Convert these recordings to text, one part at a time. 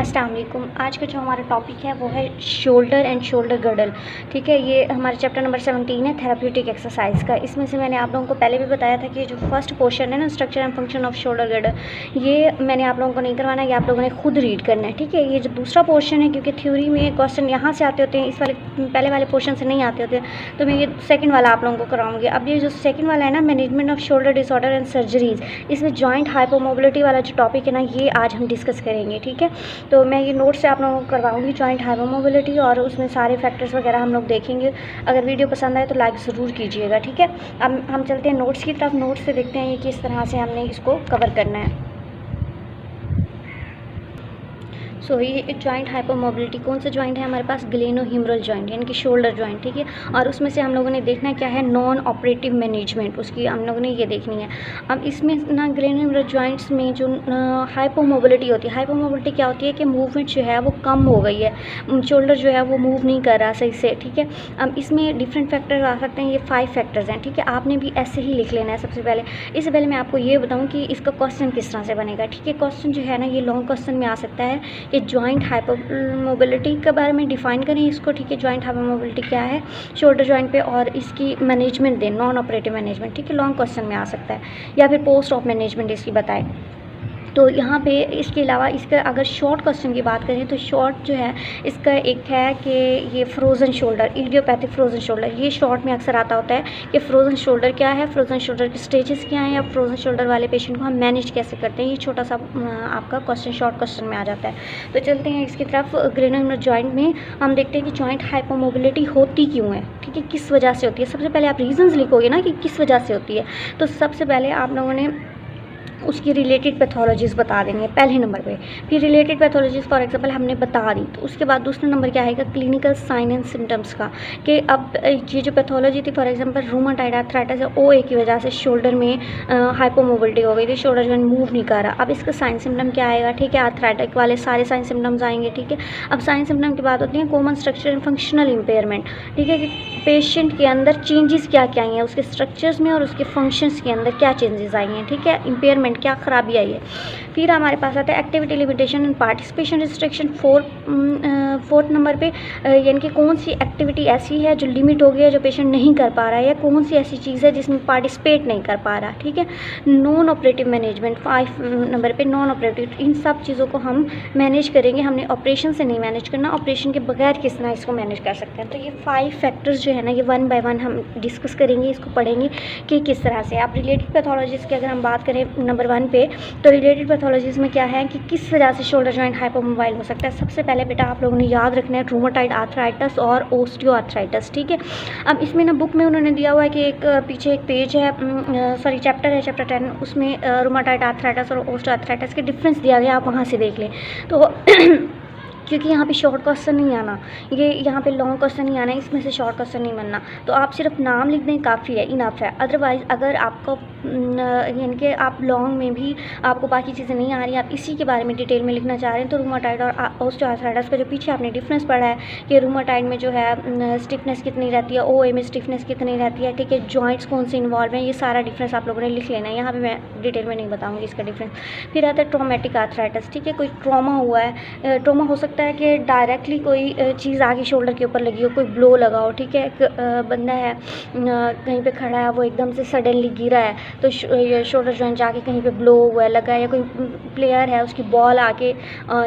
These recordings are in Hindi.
अस्सलाम वालेकुम। आज का जो हमारा टॉपिक है वो है शोल्डर एंड शोल्डर गर्डल। ठीक है, ये हमारे चैप्टर नंबर 17 है थेराप्यूटिक एक्सरसाइज का। इसमें से मैंने आप लोगों को पहले भी बताया था कि जो फर्स्ट पोर्शन है ना, structure and function off shoulder girdle, ये मैंने आप लोगों को नहीं करवाना, ये आप लोगों ने खुद रीड करना है। ठीक है, ये जो दूसरा पोर्शन है, क्योंकि थ्योरी में क्वेश्चन यहाँ से आते होते हैं, इस वाले पहले वाले पोर्शन से नहीं आते होते, तो मैं ये सेकेंड वाला आप लोगों को कराऊंगी। अब ये जो सेकेंड वाला है ना, management off shoulder disorder and surgeries, इसमें जॉइंट हाइपोमोबिलिटी वाला जो टॉपिक है ना, ये आज हम डिस्कस करेंगे। ठीक है, तो मैं ये नोट से आप लोगों को करवाऊंगी जॉइंट हाइपोमोबिलिटी, और उसमें सारे फैक्टर्स वगैरह हम लोग देखेंगे। अगर वीडियो पसंद आए तो लाइक ज़रूर कीजिएगा। ठीक है, अब हम चलते हैं नोट्स की तरफ। नोट्स से देखते हैं ये किस तरह से हमने इसको कवर करना है। सो ये जॉइंट हाइपोमोबिलिटी कौन सा जॉइंट है हमारे पास? ग्लेनोह्यूमरल जॉइंट, यानी कि शोल्डर जॉइंट। ठीक है, और उसमें से हम लोगों ने देखना क्या है, नॉन ऑपरेटिव मैनेजमेंट, उसकी हम लोगों ने ये देखनी है। अब इसमें ना ग्लेनोह्यूमरल जॉइंट्स में जो हाइपोमोबिलिटी होती है, हाइपोमोबिलिटी क्या होती है कि मूवमेंट जो है वो कम हो गई है, शोल्डर जो है वो मूव नहीं कर रहा सही से। ठीक है, अब इसमें डिफरेंट फैक्टर आ सकते हैं, ये 5 फैक्टर्स हैं। ठीक है, आपने भी ऐसे ही लिख लेना है सबसे पहले। इससे पहले मैं आपको ये बताऊँ कि इसका क्वेश्चन किस तरह से बनेगा। ठीक है, क्वेश्चन जो है ना, ये लॉन्ग क्वेश्चन में आ सकता है कि जॉइंट हाइपोमोबिलिटी के बारे में डिफाइन करें इसको। ठीक है, जॉइंट हाइपोमोबिलिटी क्या है शोल्डर जॉइंट पे, और इसकी मैनेजमेंट दें, नॉन ऑपरेटिव मैनेजमेंट। ठीक है, लॉन्ग क्वेश्चन में आ सकता है, या फिर पोस्ट ऑफ मैनेजमेंट इसकी बताएं। तो यहाँ पे इसके अलावा इसका अगर शॉर्ट क्वेश्चन की बात करें तो शॉर्ट जो है इसका एक है कि ये frozen shoulder, idiopathic frozen shoulder, ये शॉर्ट में अक्सर आता होता है कि फ्रोज़न शोल्डर क्या है, फ्रोज़न शोल्डर के स्टेजेस क्या हैं, या फ्रोज़न शोल्डर वाले पेशेंट को हम मैनेज कैसे करते हैं। ये छोटा सा आपका क्वेश्चन शॉर्ट क्वेश्चन में आ जाता है। तो चलते हैं इसकी तरफ। ग्लेनोह्यूमरल जॉइंट में हम देखते हैं कि जॉइंट हाइपोमोबिलिटी होती क्यों है। ठीक है, किस वजह से होती है। सबसे पहले आप रीजंस लिखोगे ना कि किस वजह से होती है, तो सबसे पहले आप लोगों ने उसकी रिलेटेड पैथोलॉजीज़ बता देंगे पहले नंबर पे। फिर रिलेटेड पैथोलॉजीज़ फॉर एग्जांपल हमने बता दी, तो उसके बाद दूसरा नंबर क्या आएगा, क्लिनिकल साइन एंड सिम्टम्स का, कि अब ये जो पैथोलॉजी थी फॉर एग्जांपल रूमेटॉइड आर्थराइटिस ओए की वजह से शोल्डर में हाइपोमोबिलिटी हो गई थी, शोल्डर जो मूव नहीं कर रहा। अब इसका साइन सिम्टम क्या आएगा। ठीक है, आर्थराइटिक वाले सारे साइन सिम्टम्स आएंगे। ठीक है, अब साइन सिम्टम की बात होती है common structure and functional impairment. ठीक है, कि पेशेंट के अंदर चेंजेस क्या क्या आई हैं, उसके स्ट्रक्चर्स में और उसके फंक्शंस के अंदर क्या चेंजेस आई हैं। ठीक है, इम्पेयरमेंट क्या खराबी आई है। फिर हमारे पास आता है activity limitation and participation restriction. Fourth number पे, यानी कि कौन सी एक्टिविटी ऐसी है जो लिमिट हो गई है, जो पेशेंट नहीं कर पा रहा है, या कौन सी ऐसी चीज़ है जिसमें पार्टिसिपेट नहीं कर पा रहा। ठीक है, नॉन ऑपरेटिव मैनेजमेंट 5 नंबर पे, नॉन ऑपरेटिव, इन सब चीज़ों को हम मैनेज करेंगे। हमने ऑपरेशन से नहीं मैनेज करना, ऑपरेशन के बगैर किस तरह इसको मैनेज कर सकते हैं। तो ये 5 फैक्टर्स जो है ना, ये 1 बाय 1 हम डिस्कस करेंगे, इसको पढ़ेंगे कि किस तरह से। आप रिलेटेड पैथोलॉजीज़ की अगर हम बात करें नंबर 1 पे, तो रिलेटेड पैथोलॉजीज़ में क्या है कि किस वजह से शोल्डर जॉइंट हाइपोमोबाइल हो सकता है। सबसे पहले बेटा आप लोगों ने याद रखना है रूमेटॉइड आर्थराइटिस और ओस्टियोआर्थराइटिस। ठीक है, अब इसमें ना बुक में उन्होंने दिया हुआ है कि एक पीछे एक पेज है, सॉरी चैप्टर है, चैप्टर 10, उसमें रूमेटॉइड आर्थराइटिस और ओस्टियोआर्थराइटिस के डिफरेंस दिया गया, आप वहाँ से देख लें। तो क्योंकि यहाँ पे शॉर्ट क्वेश्चन नहीं आना, ये यहाँ पे लॉन्ग क्वेश्चन नहीं आना, इसमें से शॉर्ट क्वेश्चन नहीं बनना। तो आप सिर्फ नाम लिख दें, काफ़ी है, इनफ है। अदरवाइज़ अगर आपको यानी कि आप लॉन्ग में भी आपको बाकी चीज़ें नहीं आ रही, आप इसी के बारे में डिटेल में लिखना चाह रहे हैं, तो रूमेटॉइड और ओस्टियोआर्थराइटिस का जो पीछे आपने डिफरेंस पढ़ा है कि रूमेटॉइड में जो है स्टिफनेस कितनी रहती है, ओए में स्टिफनेस कितनी रहती है। ठीक है, जॉइंट्स कौन से इन्वॉल्व हैं, ये सारा डिफरेंस आप लोगों ने लिख लेना है। यहाँ पर मैं डिटेल में नहीं बताऊँगी इसका डिफरेंस। फिर आता है ट्रॉमेटिक आर्थराइटिस। ठीक है, कोई ट्रॉमा हुआ है, ट्रॉमा हो सकता है कि डायरेक्टली कोई चीज़ आगे शोल्डर के ऊपर लगी हो, कोई ब्लो लगा हो। ठीक है, एक बंदा है कहीं पे खड़ा है, वो एकदम से सडनली गिरा है, तो शोल्डर जॉइंट जाके कहीं पे ब्लो हुआ है, लगा है, या कोई प्लेयर है उसकी बॉल आके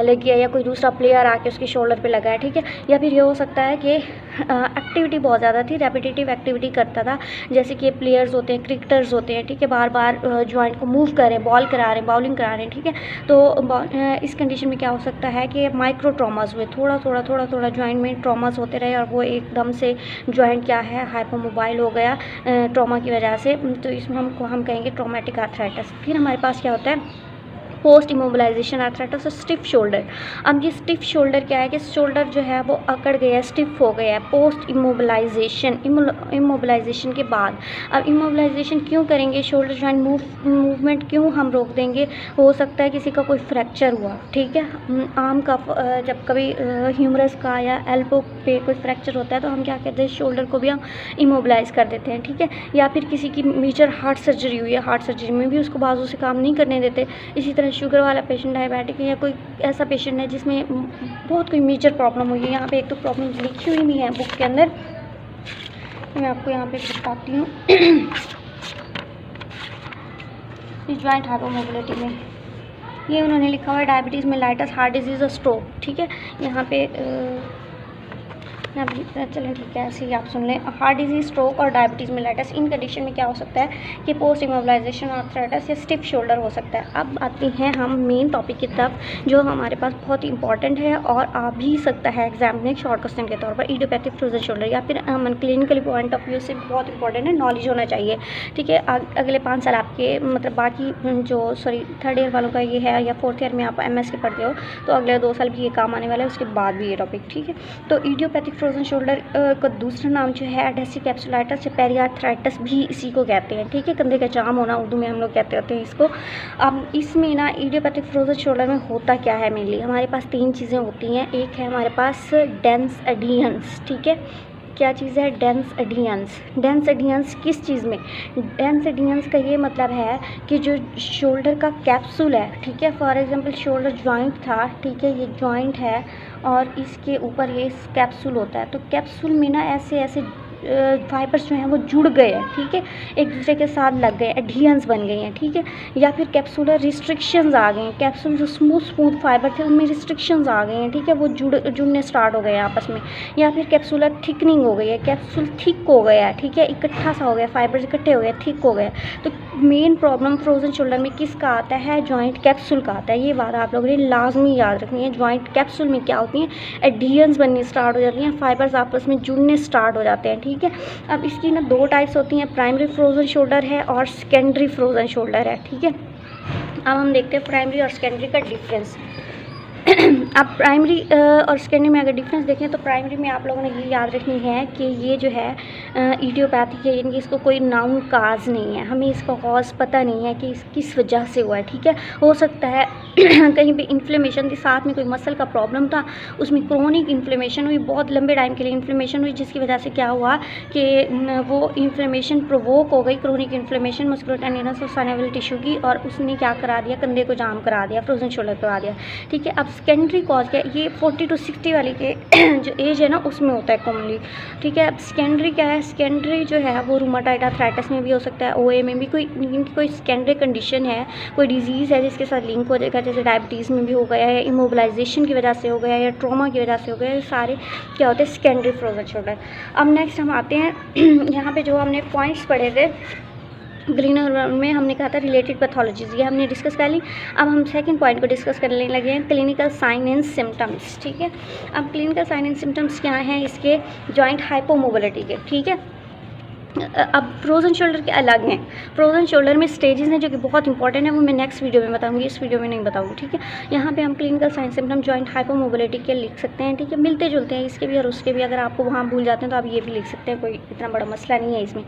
लगी है, या कोई दूसरा प्लेयर आके उसके शोल्डर पे लगा है। ठीक है, या फिर ये हो सकता है कि एक्टिविटी बहुत ज़्यादा थी, रेपिटेटिव एक्टिविटी करता था, जैसे कि प्लेयर्स होते हैं, क्रिकेटर्स होते हैं। ठीक है, बार बार जॉइंट को मूव कर रहे हैं, बॉल करा रहे हैं, बाउलिंग करा रहे हैं। ठीक है, तो इस कंडीशन में क्या हो सकता है कि माइक्रो ट्रॉमास हुए, थोड़ा थोड़ा जॉइंट में ट्रॉमास होते रहे, और वो एकदम से जॉइंट क्या है हाइपोमोबाइल हो गया ट्रॉमा की वजह से। तो इसमें हम कहेंगे ट्रॉमेटिक आर्थराइटिस। फिर हमारे पास क्या होता है, पोस्ट इमोबिलाइजेशन आर्थराइटिस और स्टिफ शोल्डर। अब ये स्टिफ शोल्डर क्या है कि शोल्डर जो है वो अकड़ गया है, स्टिफ हो गया है पोस्ट इमोबिलाइजेशन, इमोबिलाइजेशन के बाद। अब इमोबिलाइजेशन क्यों करेंगे, शोल्डर जॉइंट मूवमेंट क्यों हम रोक देंगे, हो सकता है किसी का कोई फ्रैक्चर हुआ। ठीक है, आर्म का जब कभी ह्यूमरस का या एल्बो पे कोई फ्रैक्चर होता है तो हम क्या कहते हैं, शोल्डर को भी हम इमोबिलाइज कर देते हैं। ठीक है, या फिर किसी की मेजर हार्ट सर्जरी हुई है, हार्ट सर्जरी में भी उसको बाजू से काम नहीं करने देते। इसी तरह शुगर वाला पेशेंट, डायबिटिक है, या कोई ऐसा पेशेंट है जिसमें बहुत कोई मेजर प्रॉब्लम हुई है। यहाँ पे एक तो प्रॉब्लम लिखी हुई नहीं है बुक के अंदर, मैं आपको यहाँ पे बताती हूँ। इस जॉइंट हाइपोमोबिलिटी में ये उन्होंने लिखा हुआ है डायबिटीज़ मेलाइटस, हार्ट डिजीज़ और स्ट्रोक। ठीक है, यहाँ पे चलें ठीक है, ऐसे ही आप सुन लें। हार्ट डिजीज, स्ट्रोक और डायबिटीज़ मेलाइटस, इन कंडीशन में क्या हो सकता है कि पोस्ट इमोबिलाइजेशन आर्थराइटिस या स्टिफ शोल्डर हो सकता है। अब आते हैं हम मेन टॉपिक की तरफ, जो हमारे पास बहुत इंपॉर्टेंट है और आ भी सकता है एग्जाम में शॉर्ट क्वेश्चन के तौर पर, इडियोपैथिक फ्रोजन शोल्डर, या फिर क्लिनिकली पॉइंट ऑफ व्यू से बहुत इंपॉर्टेंट है, नॉलेज होना चाहिए। ठीक है, अगले 5 साल आपके मतलब बाकी जो थर्ड ईयर वालों का ये है, या 4th ईयर में आप MS के पढ़ते हो तो अगले 2 साल भी ये काम आने वाला है, उसके बाद भी ये टॉपिक। ठीक है, तो इडियोपैथिक फ्रोजन शोल्डर का दूसरा नाम जो है एडहेसिव कैप्सुलाइटिस या पेरिआर्थराइटिस भी इसी को कहते हैं। ठीक है, कंधे का जाम होना उर्दू में हम लोग कहते होते हैं इसको। अब इसमें ना इडियोपैथिक फ्रोजन शोल्डर में होता क्या है, मेनली हमारे पास 3 चीज़ें होती हैं। एक है हमारे पास डेंस एडियंस। ठीक है, क्या चीज़ है? डेंस एडियंस। डेंस एडियंस किस चीज़ में? डेंस एडियंस का ये मतलब है कि जो शोल्डर का कैप्सूल है, ठीक है, फॉर एग्जांपल शोल्डर जॉइंट था, ठीक है, ये जॉइंट है और इसके ऊपर ये कैप्सूल होता है, तो कैप्सूल में ना ऐसे ऐसे फाइबर्स जो हैं वो जुड़ गए हैं। ठीक है, एक दूसरे के साथ लग गए, एडियंस बन गई हैं। ठीक है, या फिर कैप्सूलर रिस्ट्रिक्शंस आ गए हैं, कैप्सूल जो स्मूथ फाइबर थे उनमें रिस्ट्रिक्शंस आ गए हैं। ठीक है, वो जुड़ने स्टार्ट हो गए हैं आपस में। या फिर कैप्सूलर थिकनिंग हो गई है, कैप्सूल थिक हो गया है। ठीक है, इकट्ठा सा हो गया, फाइबर्स इकट्ठे हो गए, थिक हो गए। तो मेन प्रॉब्लम फ्रोजन शोल्डर में किसका आता है? जॉइंट कैप्सूल का आता है। ये बात आप लोगों ने लाजमी याद रखनी है। जॉइंट कैप्सूल में क्या होती हैं? एडियंस बननी स्टार्ट हो जाती हैं, फाइबर्स आपस में जुड़ने स्टार्ट हो जाते हैं। ठीक है, अब इसकी ना 2 टाइप्स होती हैं, प्राइमरी फ्रोजन शोल्डर है और सेकेंडरी फ्रोजन शोल्डर है। ठीक है, अब हम देखते हैं प्राइमरी और सेकेंडरी का डिफरेंस। अब प्राइमरी और सेकेंडरी में अगर डिफरेंस देखें तो प्राइमरी में आप लोगों ने ये याद रखनी है कि ये जो है इडियोपैथिक है, यानी इसको कोई नाउन काज नहीं है, हमें इसका कॉज पता नहीं है कि किस वजह से हुआ है। ठीक है, हो सकता है कहीं पे इन्फ्लेमेशन थी, साथ में कोई मसल का प्रॉब्लम था, उसमें क्रोनिक इन्फ्लेमेशन हुई, बहुत लंबे टाइम के लिए इन्फ्लेमेशन हुई, जिसकी वजह से क्या हुआ कि वो इन्फ्लेमेशन प्रोवोक हो गई, क्रोनिक इन्फ्लेमेशन मस्कुलोटेंडिनस और साइनोवियल टिश्यू की, और उसने क्या करा दिया? कंधे को जाम करा दिया, फ्रोजन शोल्डर करा दिया। ठीक है, अब सेकेंडरी कॉज क्या है? ये 40 to 60 वाली के जो एज है ना उसमें होता है कॉमनली। ठीक है, अब सेकेंडरी क्या है? सेकेंडरी जो है वो रूमाटॉइड आर्थराइटिस में भी हो सकता है, OA में भी, कोई सेकेंडरी कंडीशन है, कोई डिजीज़ है जिसके साथ लिंक हो जाएगा, जैसे डायबिटीज़ में भी हो गया है, इमोबिलाइजेशन की वजह से हो गया है, या ट्रॉमा की वजह से हो गया है, सारे क्या होते हैं? Secondary frozen shoulder. अब नेक्स्ट हम आते हैं यहाँ पे जो हमने पॉइंट्स पढ़े थे ग्रीन में, हमने कहा था रिलेटेड पैथोलॉजीज, ये हमने डिस्कस कर ली। अब हम सेकंड पॉइंट को डिस्कस करने लगे हैं, क्लिनिकल साइन एंड सिम्टम्स। ठीक है, अब क्लिनिकल साइन एंड सिम्टम्स क्या हैं इसके? जॉइंट हाइपोमोबिलिटी के। ठीक है, अब फ्रोजन शोल्डर के अलग हैं। फ्रोजन शोल्डर में स्टेजेस हैं जो कि बहुत इंपॉर्टेंट है, वो मैं नेक्स्ट वीडियो में बताऊंगी, इस वीडियो में नहीं बताऊंगी। ठीक है, यहाँ पे हम clinical sign symptom joint hypomobility के लिख सकते हैं। ठीक है, मिलते जुलते हैं इसके भी और उसके भी, अगर आपको वहाँ भूल जाते हैं तो आप ये भी लिख सकते हैं, कोई इतना बड़ा मसला नहीं है इसमें।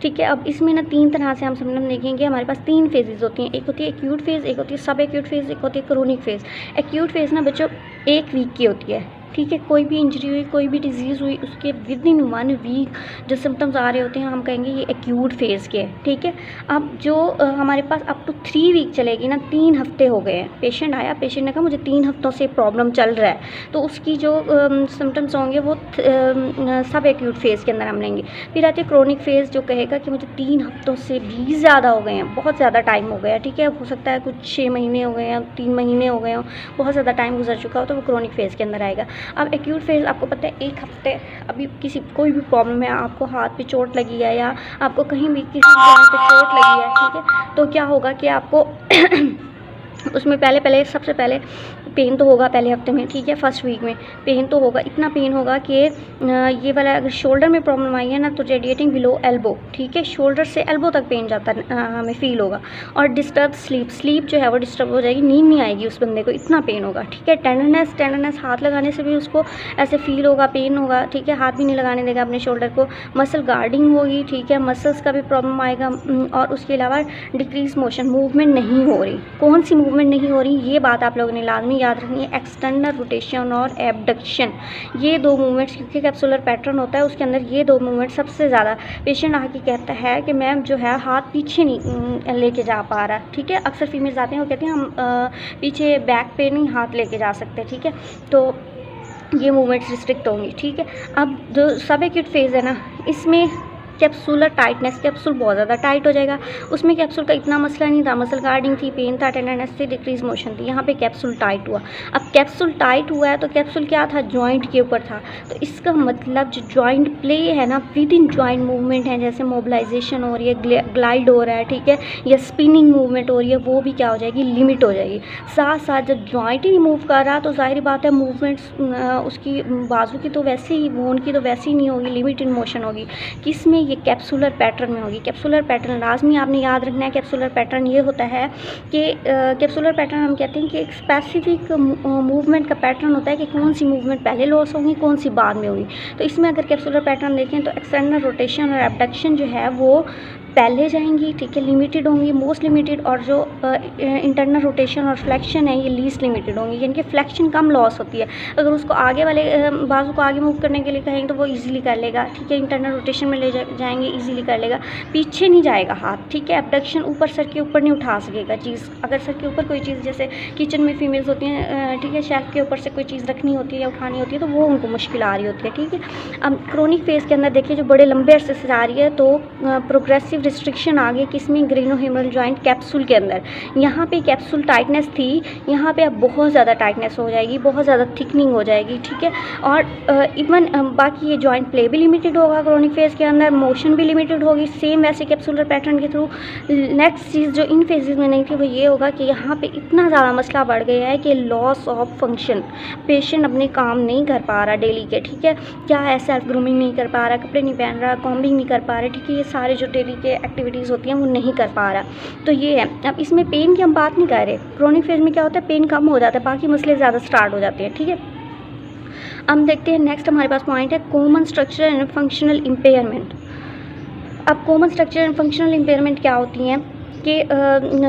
ठीक है, अब इसमें ना 3 तरह से हम सिम्टम देखेंगे। हमारे पास 3 फेजेज़ होती हैं, एक होती है एक्यूट फेज़, एक होती है सब एक्यूट फेज़, एक होती है क्रोनिक फेज़। एक्यूट फेज़ ना बच्चों 1 वीक की होती है। ठीक है, कोई भी इंजरी हुई, कोई भी डिजीज़ हुई, उसके विद इन 1 वीक जो सिम्टम्स आ रहे होते हैं हम कहेंगे ये एक्यूट फेज़ के। ठीक है, अब जो हमारे पास अप टू 3 वीक चलेगी ना, 3 हफ्ते हो गए हैं, पेशेंट आया, पेशेंट ने कहा मुझे 3 हफ्तों से प्रॉब्लम चल रहा है, तो उसकी जो सिम्टम्स होंगे वो सब एक्यूट फेज़ के अंदर हम लेंगे। फिर आती है क्रोनिक फेज़ जो कहेगा कि मुझे 3 हफ्तों से भी ज़्यादा हो गए हैं, बहुत ज़्यादा टाइम हो गया। ठीक है, हो सकता है कुछ 6 महीने हो गए हैं, 3 महीने हो गए हों, बहुत ज़्यादा टाइम गुजर चुका हो, तो वो क्रोनिक फेज़ के अंदर आएगा। अब एक्यूट फेज़ आपको पता है 1 हफ्ते, अभी कोई भी प्रॉब्लम है, आपको हाथ पे चोट लगी है या आपको कहीं भी किसी जगह पे चोट लगी है, ठीक है, तो क्या होगा कि आपको उसमें सबसे पहले पेन तो होगा पहले हफ्ते में। ठीक है, फर्स्ट वीक में पेन तो होगा, इतना पेन होगा कि ये वाला अगर शोल्डर में प्रॉब्लम आई है ना तो रेडिएटिंग बिलो एल्बो, ठीक है, शोल्डर से एल्बो तक पेन जाता हमें फील होगा। और डिस्टर्ब स्लीप जो है वो डिस्टर्ब हो जाएगी, नींद नहीं आएगी उस बंदे को, इतना पेन होगा। ठीक है, टेंडरनेस हाथ लगाने से भी उसको ऐसे फील होगा, पेन होगा। ठीक है, हाथ भी नहीं लगाने देगा अपने शोल्डर को। मसल गार्डिंग होगी, ठीक है, मसल्स का भी प्रॉब्लम आएगा। और उसके अलावा डिक्रीज मोशन, मूवमेंट नहीं हो रही। कौन सी मूवमेंट नहीं हो रही, ये बात आप लोगों ने लाजमी याद रखनी है एक्सटर्नल रोटेशन और एबडक्शन, ये दो मूवमेंट्स, क्योंकि कैप्सुलर पैटर्न होता है उसके अंदर ये दो मूवमेंट सबसे ज़्यादा पेशेंट आके कहता है कि मैम जो है हाथ पीछे नहीं लेके जा पा रहा, ठीक है। अक्सर फीमेल्स आते हैं वो कहते हैं हम पीछे बैक पे नहीं हाथ लेके जा सकते, ठीक है। तो ये मूवमेंट्स रिस्ट्रिक्ट होंगी, ठीक है। अब जो सब एक्यूट फेज़ है ना, इसमें कैप्सूलर टाइटनेस, कैप्सूल बहुत ज़्यादा टाइट हो जाएगा। उसमें कैप्सूल का इतना मसला नहीं था, मसल गार्डिंग थी, पेन था, टेंडरनेस थी, डिक्रीज मोशन थी। यहाँ पे कैप्सूल टाइट हुआ। अब कैप्सूल टाइट हुआ है तो कैप्सूल क्या था, जॉइंट के ऊपर था। तो इसका मतलब जो जॉइंट प्ले है ना, विद इन जॉइंट मूवमेंट है, जैसे मोबिलाइजेशन हो रही है, ग्लाइड हो रहा है, ठीक है, या स्पिनिंग मूवमेंट हो रही है, वो भी क्या हो जाएगी, लिमिट हो जाएगी। साथ साथ जब जॉइंट ही मूव कर रहा तो जाहिर बात है मूवमेंट्स उसकी बाजू की तो वैसे ही, बोन की तो वैसे ही नहीं होगी, लिमिट इन मोशन होगी। किसमें, ये कैप्सुलर पैटर्न में होगी। कैप्सुलर पैटर्न लाजमी आपने याद रखना है। कैप्सुलर पैटर्न ये होता है कि कैप्सुलर पैटर्न हम कहते हैं कि एक स्पेसिफिक मूवमेंट का पैटर्न होता है कि कौन सी मूवमेंट पहले लॉस होगी, कौन सी बाद में होगी। तो इसमें अगर कैप्सुलर पैटर्न देखें तो एक्सटर्नल रोटेशन और एबडक्शन जो है वो पहले जाएंगी, ठीक है, लिमिटेड होंगी, मोस्ट लिमिटेड, और जो इंटरनल रोटेशन और फ्लेक्शन है ये लीस्ट लिमिटेड होंगी, यानी कि फ्लेक्शन कम लॉस होती है। अगर उसको आगे वाले बाजू को आगे मूव करने के लिए कहेंगे तो वो इजीली कर लेगा, ठीक है, इंटरनल रोटेशन में ले जाएंगे इजीली कर लेगा, पीछे नहीं जाएगा हाथ, ठीक है। एबडक्शन ऊपर सर के ऊपर नहीं उठा सकेगा चीज़, अगर सर के ऊपर कोई चीज़, जैसे किचन में फीमेल्स होती हैं, ठीक है, शेल्फ के ऊपर से कोई चीज़ रखनी होती है या उठानी होती है तो वो उनको मुश्किल आ रही होती है, ठीक है। अब क्रोनिक फेज़ के अंदर देखिए जो बड़े लंबे अरसे से आ रही है तो प्रोग्रेसिव रिस्ट्रिक्शन आ गई, किसमें, ग्रेनोह्यूमरल जॉइंट कैप्सूल के अंदर। यहाँ पे कैप्सूल टाइटनेस थी, यहाँ पे अब बहुत ज़्यादा टाइटनेस हो जाएगी, बहुत ज़्यादा थिकनिंग हो जाएगी, ठीक है। और इवन बाकी ये जॉइंट प्ले भी लिमिटेड होगा क्रोनिक फेज़ के अंदर, मोशन भी लिमिटेड होगी, सेम वैसे कैप्सूलर पैटर्न के थ्रू। नेक्स्ट चीज़ जो इन फेजेस में नहीं थी वो ये होगा कि यहाँ पे इतना ज़्यादा मसला बढ़ गया है कि लॉस ऑफ फंक्शन, पेशेंट अपने काम नहीं कर पा रहा डेली के, ठीक है, क्या है, सेल्फ ग्रूमिंग नहीं कर पा रहा, कपड़े नहीं पहन रहा, कॉम्बिंग नहीं कर पा रहा, ठीक है, ये सारे जो डेली के एक्टिविटीज़ होती हैं वो नहीं कर पा रहा। तो ये है। अब इसमें पेन की हम बात नहीं कर रहे, क्रोनिक फेज में क्या होता है, पेन कम हो जाता है, बाकी मसले ज़्यादा स्टार्ट हो जाते हैं, ठीक है। अब देखते हैं नेक्स्ट हमारे पास पॉइंट है common structure and functional impairment. अब common structure and functional impairment क्या होती हैं कि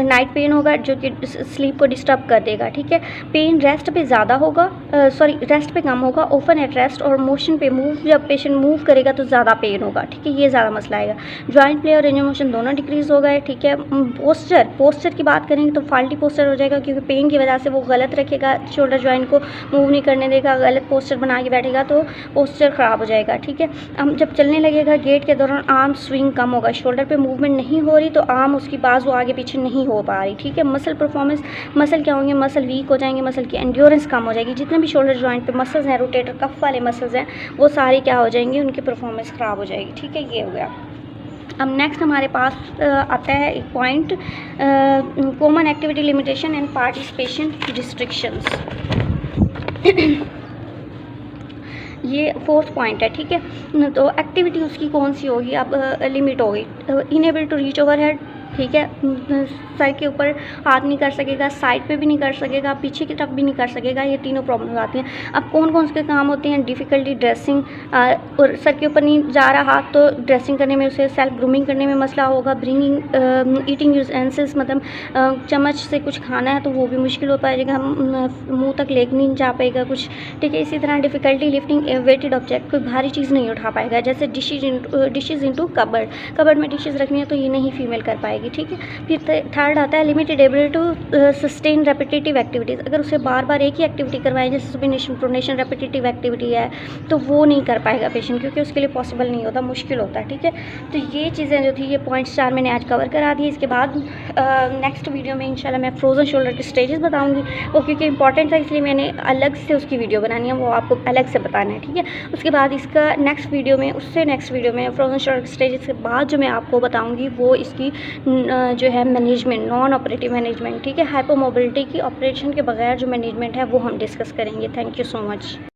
नाइट पेन होगा जो कि स्लीप को डिस्टर्ब कर देगा, ठीक है। पेन रेस्ट पे ज़्यादा होगा, रेस्ट पे कम होगा, ओपन एट रेस्ट, और मोशन पे मूव, जब पेशेंट मूव करेगा तो ज़्यादा पेन होगा, ठीक है, ये ज़्यादा मसला आएगा। जॉइंट प्ले और रेंज ऑफ मोशन दोनों डिक्रीज़ हो गए, ठीक है। पोस्चर की बात करेंगे तो फाल्टी पोस्चर हो जाएगा, क्योंकि पेन की वजह से वो गलत रखेगा, शोल्डर जॉइंट को मूव नहीं करने देगा, गलत पोस्चर बना के बैठेगा तो पोस्चर ख़राब हो जाएगा, ठीक है। अब जब चलने लगेगा गेट के दौरान आर्म स्विंग कम होगा, शोल्डर पे मूवमेंट नहीं हो रही तो आर्म उसकी बाजू आगे पीछे नहीं हो पा रही, ठीक है। मसल परफॉर्मेंस, मसल क्या होंगे, मसल वीक हो जाएंगे, मसल की एंड्योरेंस कम हो जाएगी, जितने भी शोल्डर जॉइंट पे मसल्स हैं, रोटेटर कफ वाले मसल्स हैं, वो सारे क्या हो जाएंगे, उनकी परफॉर्मेंस ख़राब हो जाएगी, ठीक है। ये हो गया। अब नेक्स्ट हमारे पास आता है एक point, common activity limitation and participation restrictions. ये फोर्थ पॉइंट है, ठीक है। तो एक्टिविटी उसकी कौन सी होगी, अब लिमिट होगी, unable to reach over head, ठीक है, सर के ऊपर हाथ नहीं कर सकेगा, साइड पे भी नहीं कर सकेगा, पीछे की तरफ भी नहीं कर सकेगा, ये तीनों प्रॉब्लम आती हैं। अब कौन कौन से काम होते हैं, डिफ़िकल्टी ड्रेसिंग, और सर के ऊपर नहीं जा रहा हाथ तो ड्रेसिंग करने में, उसे सेल्फ ग्रूमिंग करने में मसला होगा, ब्रिंगिंग ईटिंग यूटेंसिल्स, मतलब चम्मच से कुछ खाना है तो वो भी मुश्किल हो पाएगा, हम मुँह तक लेके नहीं जा पाएगा कुछ, ठीक है। इसी तरह डिफ़िकल्टी लिफ्टिंग वेटेड ऑब्जेक्ट, कोई भारी चीज़ नहीं उठा पाएगा, जैसे डिशेज इंटू कबर्ड में डिशेज़ रखनी है तो ये नहीं फीमेल कर पाएगी, ठीक है। फिर थर्ड आता है limited ability to sustain repetitive activities, अगर उसे बार बार एक ही एक्टिविटी करवाएं, जैसे सुपिनेशन, प्रोनेशन, रेपिटेटिव एक्टिविटी है तो वो नहीं कर पाएगा पेशेंट, क्योंकि उसके लिए पॉसिबल नहीं होता, मुश्किल होता है, ठीक है। तो ये चीज़ें जो थी, ये पॉइंट्स 4 मैंने आज कवर करा दिए। इसके बाद नेक्स्ट वीडियो में इंशाल्लाह मैं फ्रोजन शोल्डर के स्टेजेस बताऊँगी, वो क्योंकि इंपॉर्टेंट था इसलिए मैंने अलग से उसकी वीडियो बनानी है, वो आपको अलग से बताना है, ठीक है। उसके बाद इसका नेक्स्ट वीडियो में, उससे नेक्स्ट वीडियो में फ्रोजन शोल्डर के स्टेजेस के बाद जो मैं आपको बताऊँगी वो इसकी जो है मैनेजमेंट, नॉन ऑपरेटिव मैनेजमेंट, ठीक है। हाइपोमोबिलिटी की ऑपरेशन के बगैर जो मैनेजमेंट है वो हम डिस्कस करेंगे। Thank you so much.